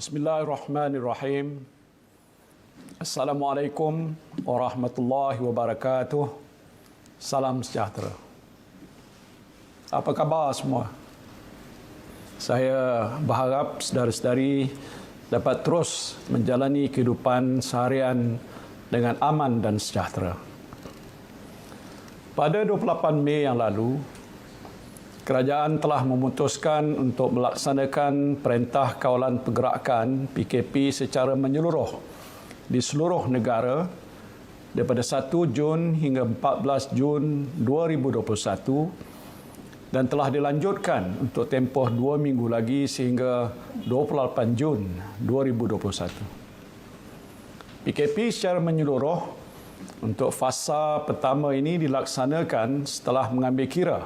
Bismillahirrahmanirrahim. Assalamualaikum warahmatullahi wabarakatuh. Salam sejahtera. Apa khabar semua? Saya berharap saudara-saudari dapat terus menjalani kehidupan seharian dengan aman dan sejahtera. Pada 28 Mei yang lalu, kerajaan telah memutuskan untuk melaksanakan Perintah Kawalan Pergerakan PKP secara menyeluruh di seluruh negara daripada 1 Jun hingga 14 Jun 2021 dan telah dilanjutkan untuk tempoh 2 minggu lagi sehingga 28 Jun 2021. PKP secara menyeluruh untuk fasa pertama ini dilaksanakan setelah mengambil kira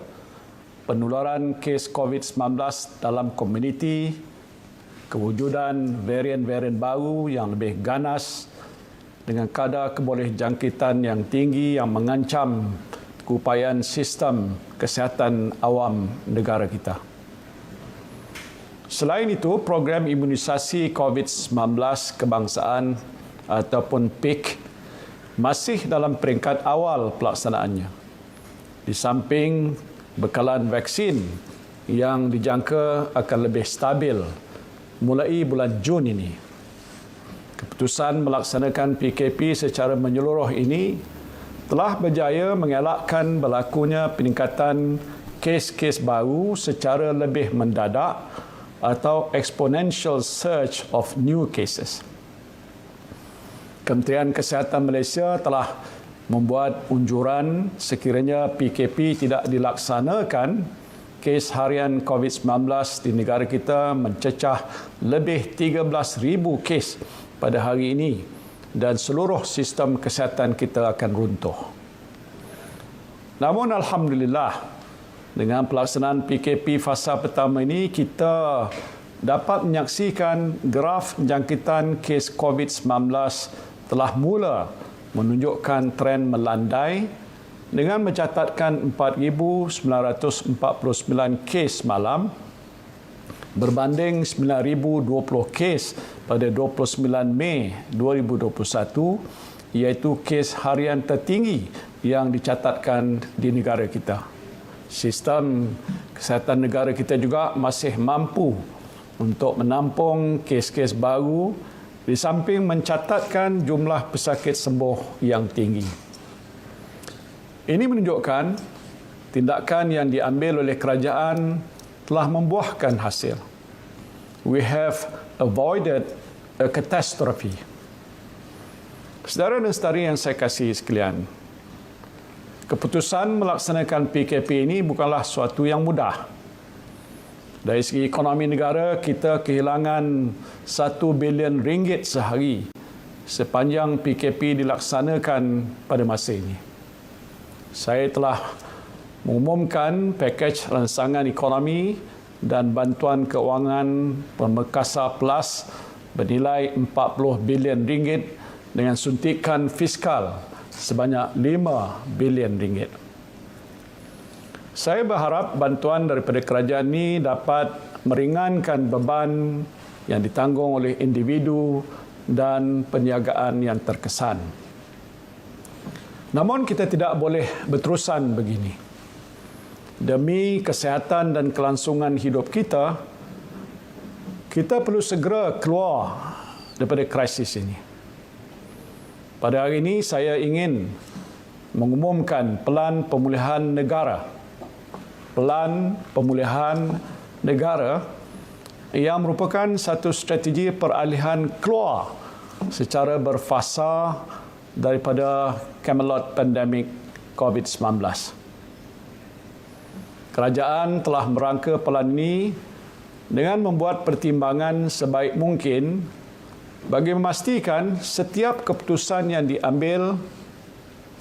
penularan kes COVID-19 dalam komuniti, kewujudan varian-varian baru yang lebih ganas dengan kadar kebolehjangkitan yang tinggi yang mengancam keupayaan sistem kesihatan awam negara kita. Selain itu, program imunisasi COVID-19 kebangsaan ataupun PIK masih dalam peringkat awal pelaksanaannya. Di samping bekalan vaksin yang dijangka akan lebih stabil mulai bulan Jun ini. Keputusan melaksanakan PKP secara menyeluruh ini telah berjaya mengelakkan berlakunya peningkatan kes-kes baru secara lebih mendadak atau exponential surge of new cases. Kementerian Kesihatan Malaysia telah membuat unjuran sekiranya PKP tidak dilaksanakan, kes harian COVID-19 di negara kita mencecah lebih 13,000 kes pada hari ini dan seluruh sistem kesihatan kita akan runtuh. Namun Alhamdulillah, dengan pelaksanaan PKP fasa pertama ini, kita dapat menyaksikan graf jangkitan kes COVID-19 telah mula menunjukkan tren melandai dengan mencatatkan 4,949 kes malam berbanding 9,020 kes pada 29 Mei 2021, iaitu kes harian tertinggi yang dicatatkan di negara kita. Sistem kesihatan negara kita juga masih mampu untuk menampung kes-kes baru di samping mencatatkan jumlah pesakit sembuh yang tinggi. Ini menunjukkan tindakan yang diambil oleh kerajaan telah membuahkan hasil. We have avoided a catastrophe. Saudara dan saudari yang saya kasihi sekalian, keputusan melaksanakan PKP ini bukanlah suatu yang mudah. Dari segi ekonomi negara, kita kehilangan 1 bilion ringgit sehari sepanjang PKP dilaksanakan pada masa ini. Saya telah mengumumkan pakej rancangan ekonomi dan bantuan keuangan Pemekasa Plus bernilai 40 bilion ringgit dengan suntikan fiskal sebanyak 5 bilion ringgit. Saya berharap bantuan daripada kerajaan ini dapat meringankan beban yang ditanggung oleh individu dan perniagaan yang terkesan. Namun kita tidak boleh berterusan begini. Demi kesihatan dan kelangsungan hidup kita, kita perlu segera keluar daripada krisis ini. Pada hari ini saya ingin mengumumkan Pelan Pemulihan Negara. Pelan Pemulihan Negara yang merupakan satu strategi peralihan keluar secara berfasa daripada Camelot pandemik COVID-19. Kerajaan telah merangka pelan ini dengan membuat pertimbangan sebaik mungkin bagi memastikan setiap keputusan yang diambil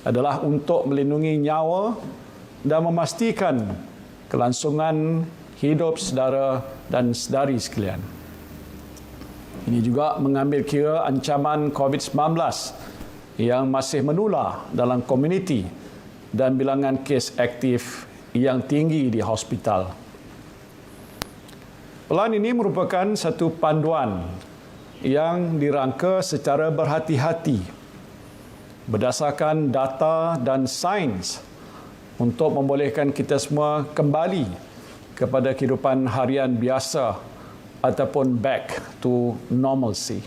adalah untuk melindungi nyawa dan memastikan kelangsungan hidup saudara dan saudari sekalian. Ini juga mengambil kira ancaman COVID-19 yang masih menular dalam komuniti dan bilangan kes aktif yang tinggi di hospital. Pelan ini merupakan satu panduan yang dirangka secara berhati-hati berdasarkan data dan sains untuk membolehkan kita semua kembali kepada kehidupan harian biasa ataupun back to normalcy.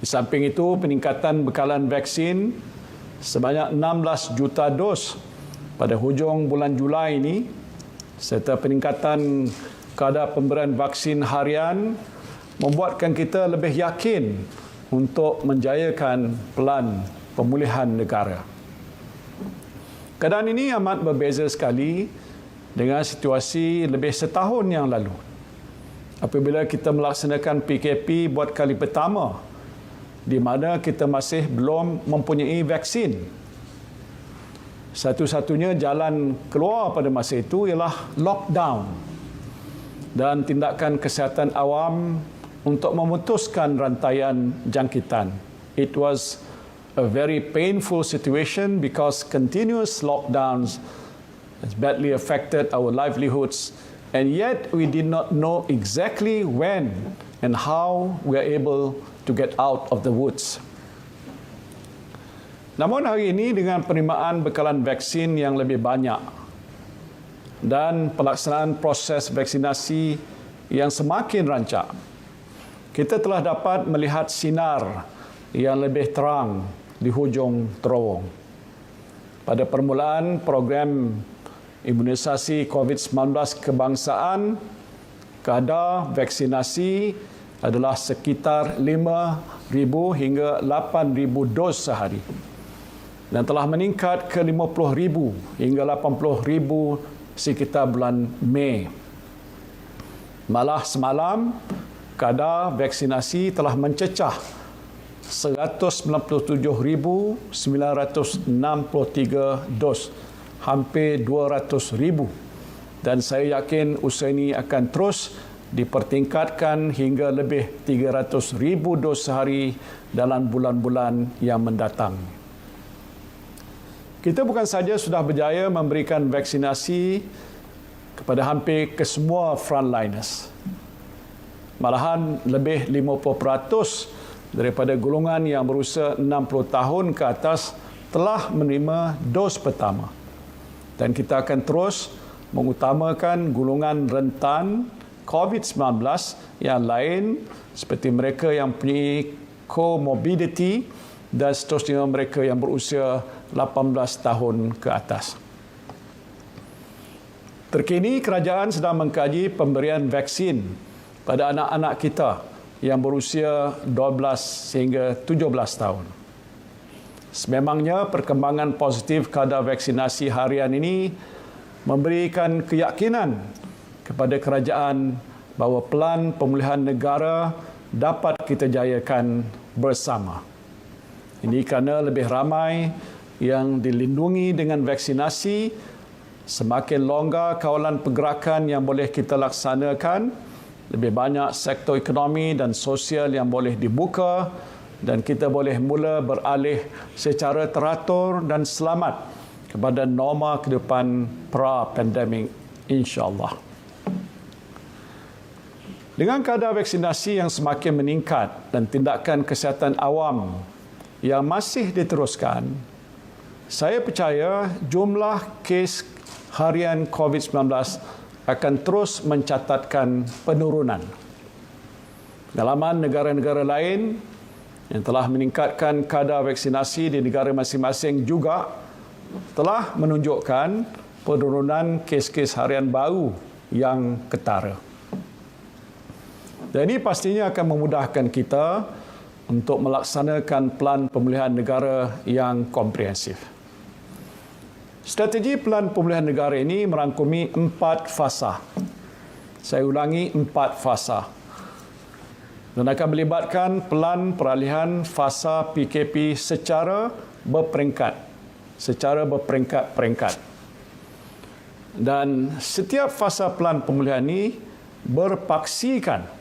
Di samping itu, peningkatan bekalan vaksin sebanyak 16 juta dos pada hujung bulan Julai ini serta peningkatan kadar pemberian vaksin harian membuatkan kita lebih yakin untuk menjayakan pelan pemulihan negara. Keadaan ini amat berbeza sekali dengan situasi lebih setahun yang lalu, apabila kita melaksanakan PKP buat kali pertama, di mana kita masih belum mempunyai vaksin. Satu-satunya jalan keluar pada masa itu ialah lockdown dan tindakan kesihatan awam untuk memutuskan rantaian jangkitan. It was a very painful situation because continuous lockdowns has badly affected our livelihoods, and yet we did not know exactly when and how we are able to get out of the woods. Namun hari ini dengan penerimaan bekalan vaksin yang lebih banyak dan pelaksanaan proses vaksinasi yang semakin rancak, kita telah dapat melihat sinar yang lebih terang di hujung terowong. Pada permulaan program imunisasi COVID-19 kebangsaan, kadar vaksinasi adalah sekitar 5,000 hingga 8,000 dos sehari dan telah meningkat ke 50,000 hingga 80,000 sekitar bulan Mei. Malah semalam, kadar vaksinasi telah mencecah 197,963 dos, hampir 200,000. Dan saya yakin usaha ini akan terus dipertingkatkan hingga lebih 300,000 dos sehari dalam bulan-bulan yang mendatang. Kita bukan saja sudah berjaya memberikan vaksinasi kepada hampir kesemua frontliners. Malahan lebih 50% daripada golongan yang berusia 60 tahun ke atas telah menerima dos pertama. Dan kita akan terus mengutamakan golongan rentan COVID-19 yang lain seperti mereka yang mempunyai comorbidity dan seterusnya mereka yang berusia 18 tahun ke atas. Terkini kerajaan sedang mengkaji pemberian vaksin pada anak-anak kita yang berusia 12 hingga 17 tahun. Sememangnya perkembangan positif kadar vaksinasi harian ini memberikan keyakinan kepada kerajaan bahawa pelan pemulihan negara dapat kita jayakan bersama. Ini kerana lebih ramai yang dilindungi dengan vaksinasi, semakin longgar kawalan pergerakan yang boleh kita laksanakan, lebih banyak sektor ekonomi dan sosial yang boleh dibuka dan kita boleh mula beralih secara teratur dan selamat kepada norma kehidupan pra-pandemik, insya-Allah. Dengan kadar vaksinasi yang semakin meningkat dan tindakan kesihatan awam yang masih diteruskan, saya percaya jumlah kes harian COVID-19 akan terus mencatatkan penurunan. Pengalaman negara-negara lain yang telah meningkatkan kadar vaksinasi di negara masing-masing juga telah menunjukkan penurunan kes-kes harian baru yang ketara. Dan ini pastinya akan memudahkan kita untuk melaksanakan pelan pemulihan negara yang komprehensif. Strategi pelan pemulihan negara ini merangkumi 4 fasa. Saya ulangi, 4 fasa. Dan akan melibatkan pelan peralihan fasa PKP secara berperingkat. Dan setiap fasa pelan pemulihan ini berpaksikan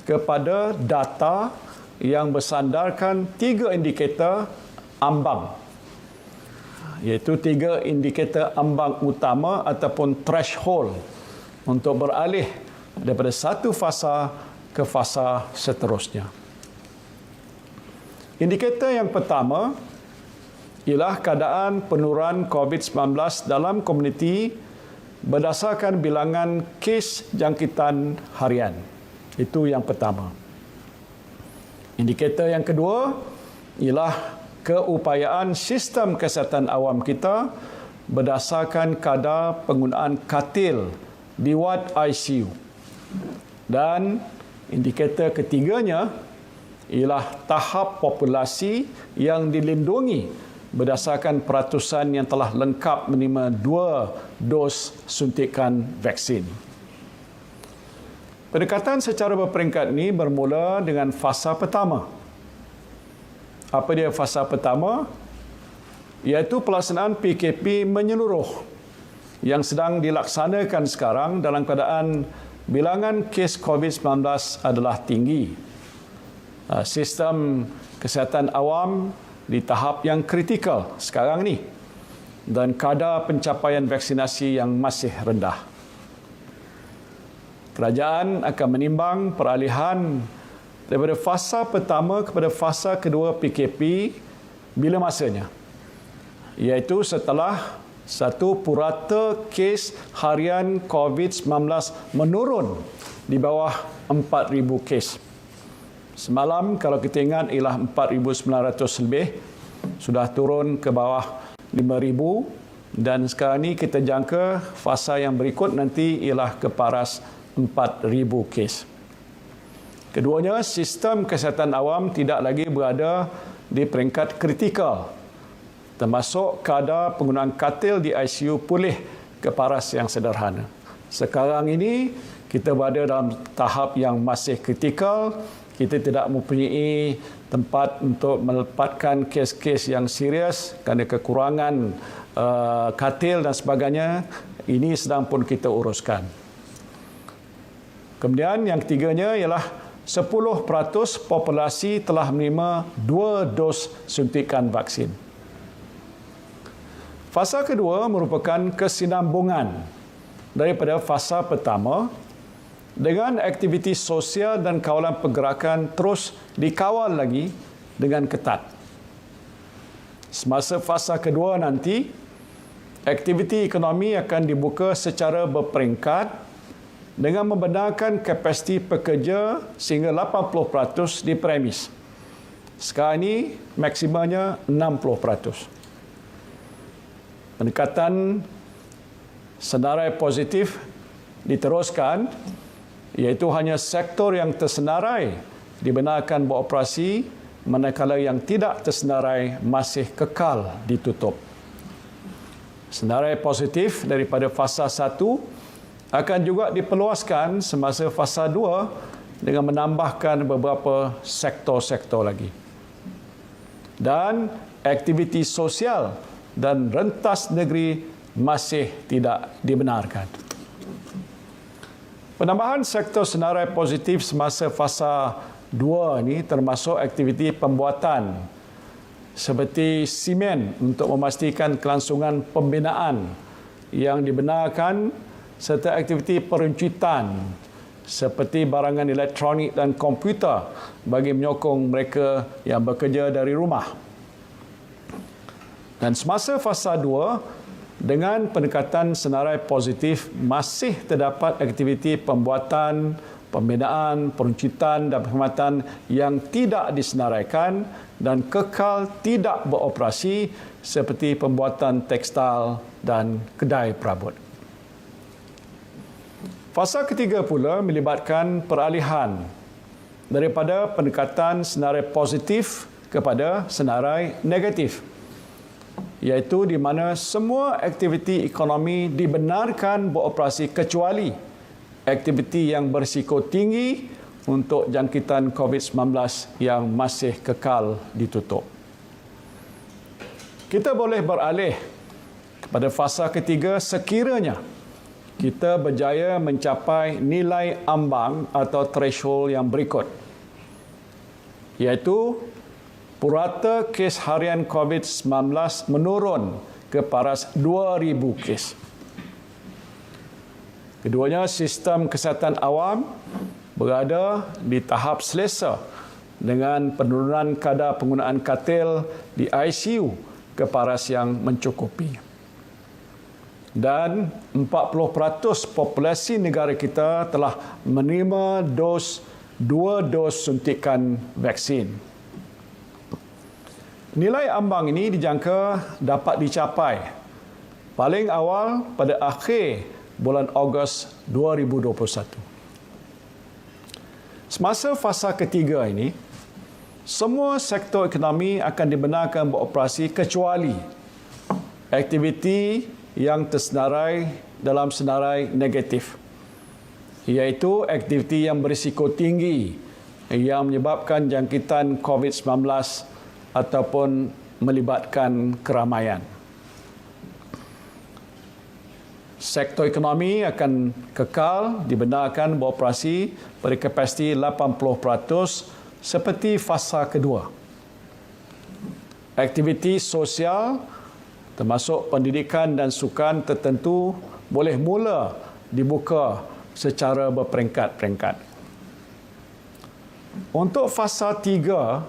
kepada data yang bersandarkan 3 indikator ambang, iaitu 3 indikator ambang utama ataupun threshold untuk beralih daripada satu fasa ke fasa seterusnya. Indikator yang pertama ialah keadaan penurunan COVID-19 dalam komuniti berdasarkan bilangan kes jangkitan harian. Itu yang pertama. Indikator yang kedua ialah keupayaan sistem kesihatan awam kita berdasarkan kadar penggunaan katil di wad ICU. Dan indikator ketiganya ialah tahap populasi yang dilindungi berdasarkan peratusan yang telah lengkap menerima 2 dos suntikan vaksin. Pendekatan secara berperingkat ini bermula dengan fasa pertama. Apa dia fasa pertama? Iaitu pelaksanaan PKP menyeluruh yang sedang dilaksanakan sekarang dalam keadaan bilangan kes COVID-19 adalah tinggi. Sistem kesihatan awam di tahap yang kritikal sekarang ni dan kadar pencapaian vaksinasi yang masih rendah. Kerajaan akan menimbang peralihan daripada fasa pertama kepada fasa kedua PKP bila masanya, iaitu setelah satu purata kes harian COVID-19 menurun di bawah 4,000 kes. Semalam kalau kita ingat ialah 4,900 lebih, sudah turun ke bawah 5,000 dan sekarang ini kita jangka fasa yang berikut nanti ialah ke paras 4,000 kes. Keduanya, sistem kesihatan awam tidak lagi berada di peringkat kritikal, termasuk kadar penggunaan katil di ICU pulih ke paras yang sederhana. Sekarang ini kita berada dalam tahap yang masih kritikal. Kita tidak mempunyai tempat untuk melepaskan kes-kes yang serius kerana kekurangan katil dan sebagainya. Ini sedang pun kita uruskan. Kemudian yang ketiganya ialah 10% populasi telah menerima 2 dos suntikan vaksin. Fasa kedua merupakan kesinambungan daripada fasa pertama dengan aktiviti sosial dan kawalan pergerakan terus dikawal lagi dengan ketat. Semasa fasa kedua nanti, aktiviti ekonomi akan dibuka secara berperingkat dengan membenarkan kapasiti pekerja sehingga 80% di premis. Sekarang ini maksimumnya 60%. Pendekatan senarai positif diteruskan, iaitu hanya sektor yang tersenarai dibenarkan beroperasi, manakala yang tidak tersenarai masih kekal ditutup. Senarai positif daripada fasa 1 akan juga diperluaskan semasa fasa 2 dengan menambahkan beberapa sektor-sektor lagi. Dan aktiviti sosial dan rentas negeri masih tidak dibenarkan. Penambahan sektor senarai positif semasa fasa 2 ini termasuk aktiviti pembuatan seperti simen untuk memastikan kelangsungan pembinaan yang dibenarkan serta aktiviti peruncitan seperti barangan elektronik dan komputer bagi menyokong mereka yang bekerja dari rumah. Dan semasa fasa 2, dengan pendekatan senarai positif, masih terdapat aktiviti pembuatan, pembinaan, peruncitan dan perkhidmatan yang tidak disenaraikan dan kekal tidak beroperasi seperti pembuatan tekstil dan kedai perabot. Fasa ketiga pula melibatkan peralihan daripada pendekatan senarai positif kepada senarai negatif, iaitu di mana semua aktiviti ekonomi dibenarkan beroperasi kecuali aktiviti yang berisiko tinggi untuk jangkitan COVID-19 yang masih kekal ditutup. Kita boleh beralih kepada fasa ketiga sekiranya kita berjaya mencapai nilai ambang atau threshold yang berikut, iaitu purata kes harian COVID-19 menurun ke paras 2,000 kes. Keduanya, sistem kesihatan awam berada di tahap selesa dengan penurunan kadar penggunaan katil di ICU ke paras yang mencukupi. Dan 40% populasi negara kita telah menerima dua dos suntikan vaksin. Nilai ambang ini dijangka dapat dicapai paling awal pada akhir bulan Ogos 2021. Semasa fasa ketiga ini, semua sektor ekonomi akan dibenarkan beroperasi kecuali aktiviti yang tersenarai dalam senarai negatif, iaitu aktiviti yang berisiko tinggi yang menyebabkan jangkitan COVID-19 ataupun melibatkan keramaian. Sektor ekonomi akan kekal dibenarkan beroperasi pada kapasiti 80% seperti fasa kedua. Aktiviti sosial termasuk pendidikan dan sukan tertentu boleh mula dibuka secara berperingkat-peringkat. Untuk fasa 3,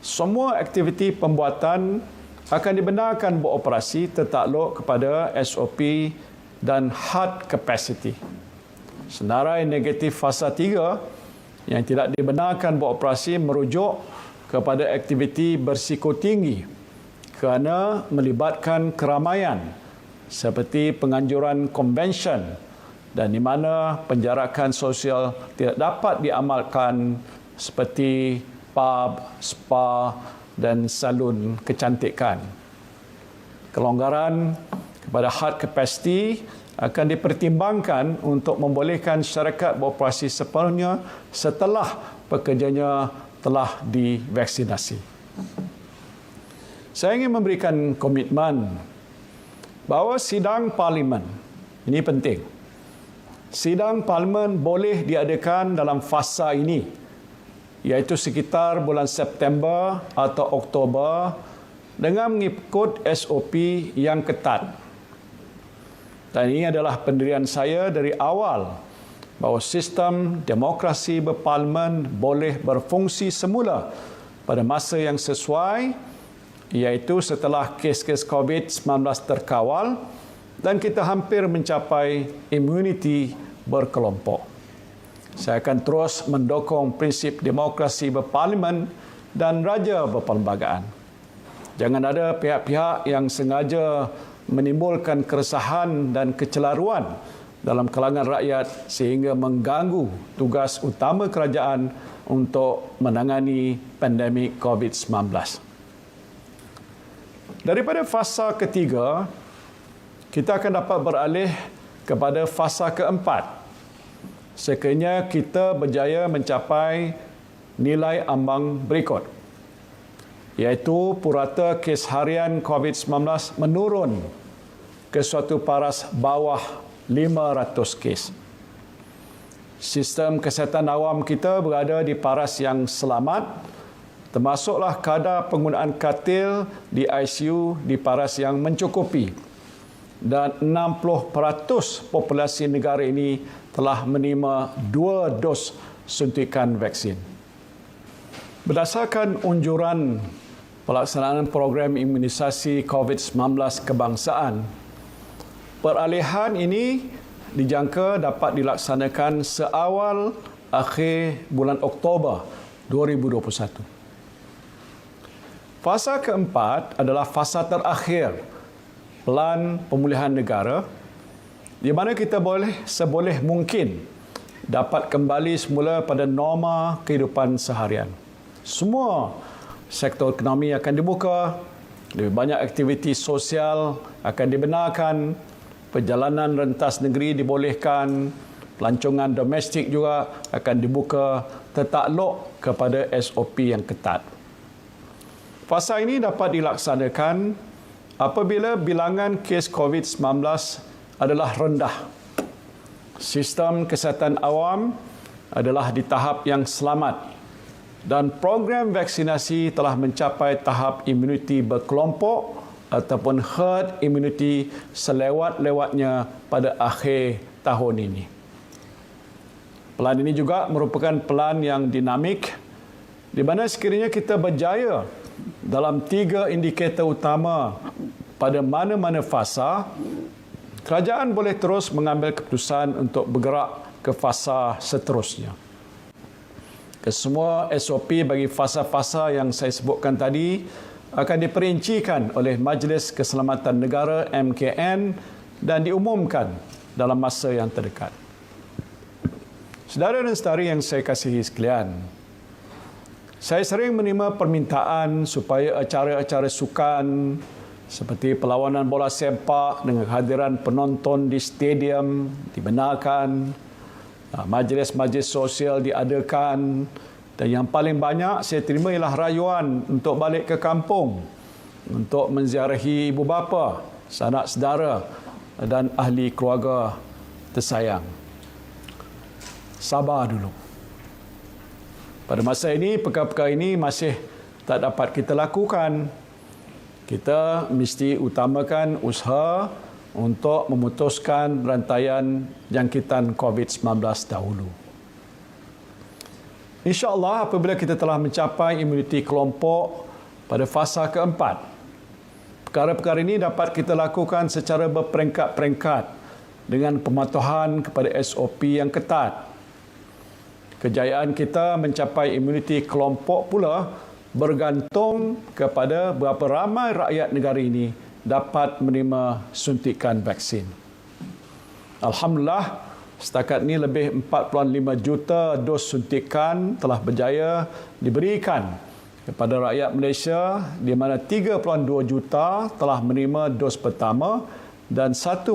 semua aktiviti pembuatan akan dibenarkan beroperasi tertakluk kepada SOP dan hard capacity. Senarai negatif fasa 3 yang tidak dibenarkan beroperasi merujuk kepada aktiviti berisiko tinggi kerana melibatkan keramaian seperti penganjuran konvensyen dan di mana penjarakan sosial tidak dapat diamalkan seperti pub, spa dan salon kecantikan. Kelonggaran kepada hard capacity akan dipertimbangkan untuk membolehkan syarikat beroperasi sepenuhnya setelah pekerjanya telah divaksinasi. Saya ingin memberikan komitmen bahawa sidang parlimen, ini penting, sidang parlimen boleh diadakan dalam fasa ini, iaitu sekitar bulan September atau Oktober dengan mengikut SOP yang ketat. Dan ini adalah pendirian saya dari awal bahawa sistem demokrasi berparlimen boleh berfungsi semula pada masa yang sesuai, iaitu setelah kes-kes COVID-19 terkawal dan kita hampir mencapai imuniti berkelompok. Saya akan terus mendukung prinsip demokrasi berparlimen dan raja berperlembagaan. Jangan ada pihak-pihak yang sengaja menimbulkan keresahan dan kecelaruan dalam kalangan rakyat sehingga mengganggu tugas utama kerajaan untuk menangani pandemik COVID-19. Daripada fasa ketiga, kita akan dapat beralih kepada fasa keempat. Sekiranya kita berjaya mencapai nilai ambang berikut, iaitu purata kes harian COVID-19 menurun ke suatu paras bawah 500 kes. Sistem kesihatan awam kita berada di paras yang selamat, termasuklah kadar penggunaan katil di ICU di paras yang mencukupi dan 60% populasi negara ini telah menerima 2 dos suntikan vaksin. Berdasarkan unjuran pelaksanaan program imunisasi COVID-19 kebangsaan, peralihan ini dijangka dapat dilaksanakan seawal akhir bulan Oktober 2021. Fasa keempat adalah fasa terakhir Pelan Pemulihan Negara di mana kita seboleh mungkin dapat kembali semula pada norma kehidupan seharian. Semua sektor ekonomi akan dibuka, lebih banyak aktiviti sosial akan dibenarkan, perjalanan rentas negeri dibolehkan, pelancongan domestik juga akan dibuka tertakluk kepada SOP yang ketat. Fasa ini dapat dilaksanakan apabila bilangan kes COVID-19 adalah rendah. Sistem kesihatan awam adalah di tahap yang selamat dan program vaksinasi telah mencapai tahap imuniti berkelompok ataupun herd immunity selewat-lewatnya pada akhir tahun ini. Pelan ini juga merupakan pelan yang dinamik di mana sekiranya kita berjaya dalam 3 indikator utama pada mana-mana fasa, kerajaan boleh terus mengambil keputusan untuk bergerak ke fasa seterusnya. Kesemua SOP bagi fasa-fasa yang saya sebutkan tadi akan diperincikan oleh Majlis Keselamatan Negara MKN dan diumumkan dalam masa yang terdekat. Saudara dan saudari yang saya kasihi sekalian, saya sering menerima permintaan supaya acara-acara sukan seperti perlawanan bola sepak dengan kehadiran penonton di stadium dibenarkan, majlis-majlis sosial diadakan, dan yang paling banyak saya terima ialah rayuan untuk balik ke kampung, untuk menziarahi ibu bapa, sanak saudara dan ahli keluarga tersayang. Sabar dulu. Pada masa ini, perkara-perkara ini masih tak dapat kita lakukan. Kita mesti utamakan usaha untuk memutuskan rantaian jangkitan COVID-19 dahulu. InsyaAllah apabila kita telah mencapai imuniti kelompok pada fasa keempat, perkara-perkara ini dapat kita lakukan secara berperingkat-peringkat dengan pematuhan kepada SOP yang ketat. Kejayaan kita mencapai imuniti kelompok pula bergantung kepada berapa ramai rakyat negara ini dapat menerima suntikan vaksin. Alhamdulillah, setakat ini lebih 4.5 juta dos suntikan telah berjaya diberikan kepada rakyat Malaysia, di mana 3.2 juta telah menerima dos pertama dan 1.4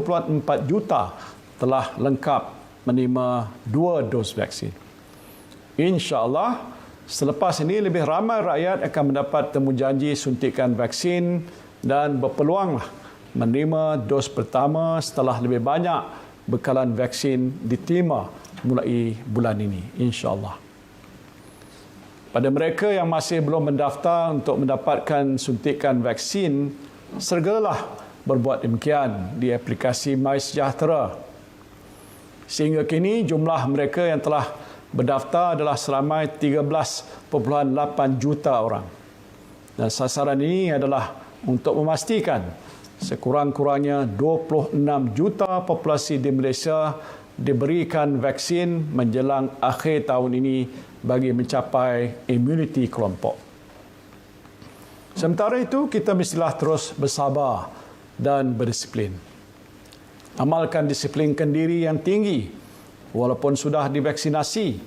juta telah lengkap menerima 2 dos vaksin. InsyaAllah, selepas ini lebih ramai rakyat akan mendapat temujanji suntikan vaksin dan berpeluanglah menerima dos pertama setelah lebih banyak bekalan vaksin diterima mulai bulan ini, insyaAllah. Pada mereka yang masih belum mendaftar untuk mendapatkan suntikan vaksin, segeralah berbuat demikian di aplikasi MySejahtera. Sehingga kini jumlah mereka yang telah berdaftar adalah seramai 13.8 juta orang. Dan sasaran ini adalah untuk memastikan sekurang-kurangnya 26 juta populasi di Malaysia diberikan vaksin menjelang akhir tahun ini bagi mencapai imuniti kelompok. Sementara itu, kita mestilah terus bersabar dan berdisiplin. Amalkan disiplinkan diri yang tinggi walaupun sudah divaksinasi.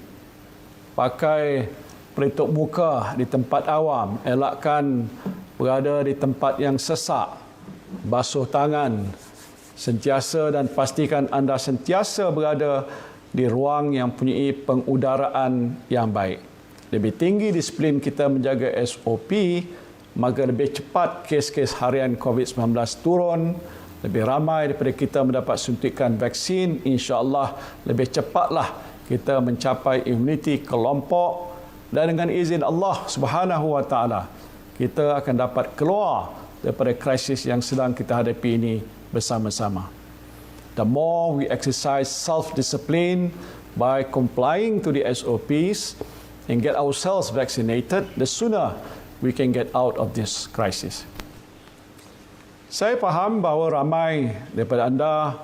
Pakai pelitup muka di tempat awam, elakkan berada di tempat yang sesak, basuh tangan sentiasa dan pastikan anda sentiasa berada di ruang yang mempunyai pengudaraan yang baik. Lebih tinggi disiplin kita menjaga SOP, maka lebih cepat kes-kes harian COVID-19 turun, lebih ramai daripada kita mendapat suntikan vaksin, insya-Allah lebih cepatlah kita mencapai imuniti kelompok, dan dengan izin Allah Subhanahu wa taala kita akan dapat keluar daripada krisis yang sedang kita hadapi ini bersama-sama. The more we exercise self-discipline by complying to the SOPs and get ourselves vaccinated, the sooner we can get out of this crisis. Saya faham bahawa ramai daripada anda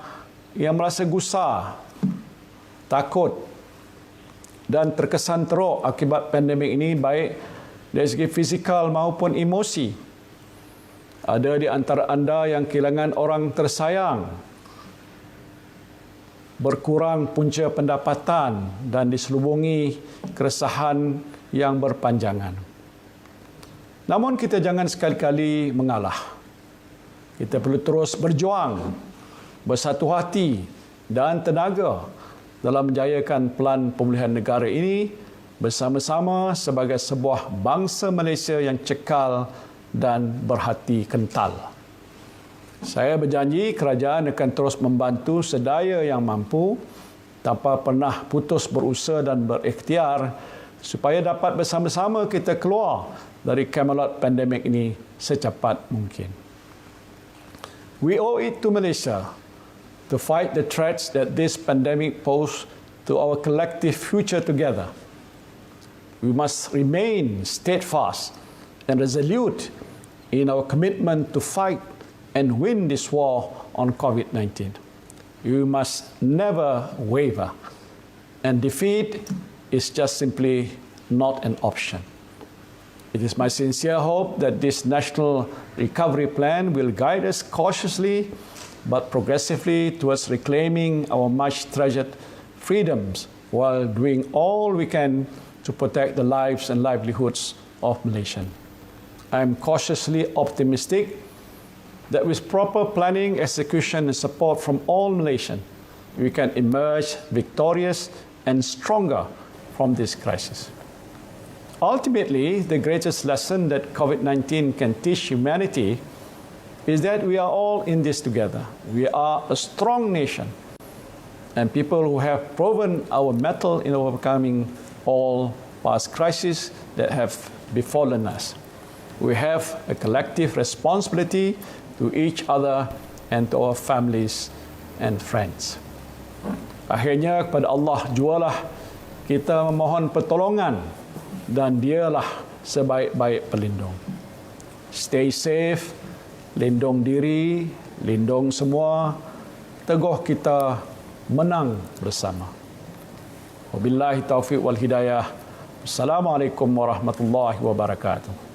yang merasa gusar, takut dan terkesan teruk akibat pandemik ini, baik dari segi fizikal maupun emosi. Ada di antara anda yang kehilangan orang tersayang, berkurang punca pendapatan dan diselubungi keresahan yang berpanjangan. Namun kita jangan sekali-kali mengalah. Kita perlu terus berjuang, bersatu hati dan tenaga dalam menjayakan pelan pemulihan negara ini bersama-sama sebagai sebuah bangsa Malaysia yang cekal dan berhati kental. Saya berjanji kerajaan akan terus membantu sedaya yang mampu tanpa pernah putus berusaha dan berikhtiar supaya dapat bersama-sama kita keluar dari Camelot pandemik ini secepat mungkin. We owe it to Malaysia to fight the threats that this pandemic poses to our collective future together. We must remain steadfast and resolute in our commitment to fight and win this war on COVID-19. We must never waver, and defeat is just simply not an option. It is my sincere hope that this national recovery plan will guide us cautiously but progressively towards reclaiming our much treasured freedoms while doing all we can to protect the lives and livelihoods of Malaysians. I am cautiously optimistic that with proper planning, execution, and support from all Malaysians, we can emerge victorious and stronger from this crisis. Ultimately, the greatest lesson that COVID-19 can teach humanity is that we are all in this together. We are a strong nation and people who have proven our mettle in overcoming all past crises that have befallen us. We have a collective responsibility to each other and to our families and friends. Akhirnya kepada Allah jualah kita memohon pertolongan dan dialah sebaik-baik pelindung. Stay safe, lindung diri, lindung semua, teguh kita menang bersama. Wabillahi taufiq wal hidayah. Assalamualaikum warahmatullahi wabarakatuh.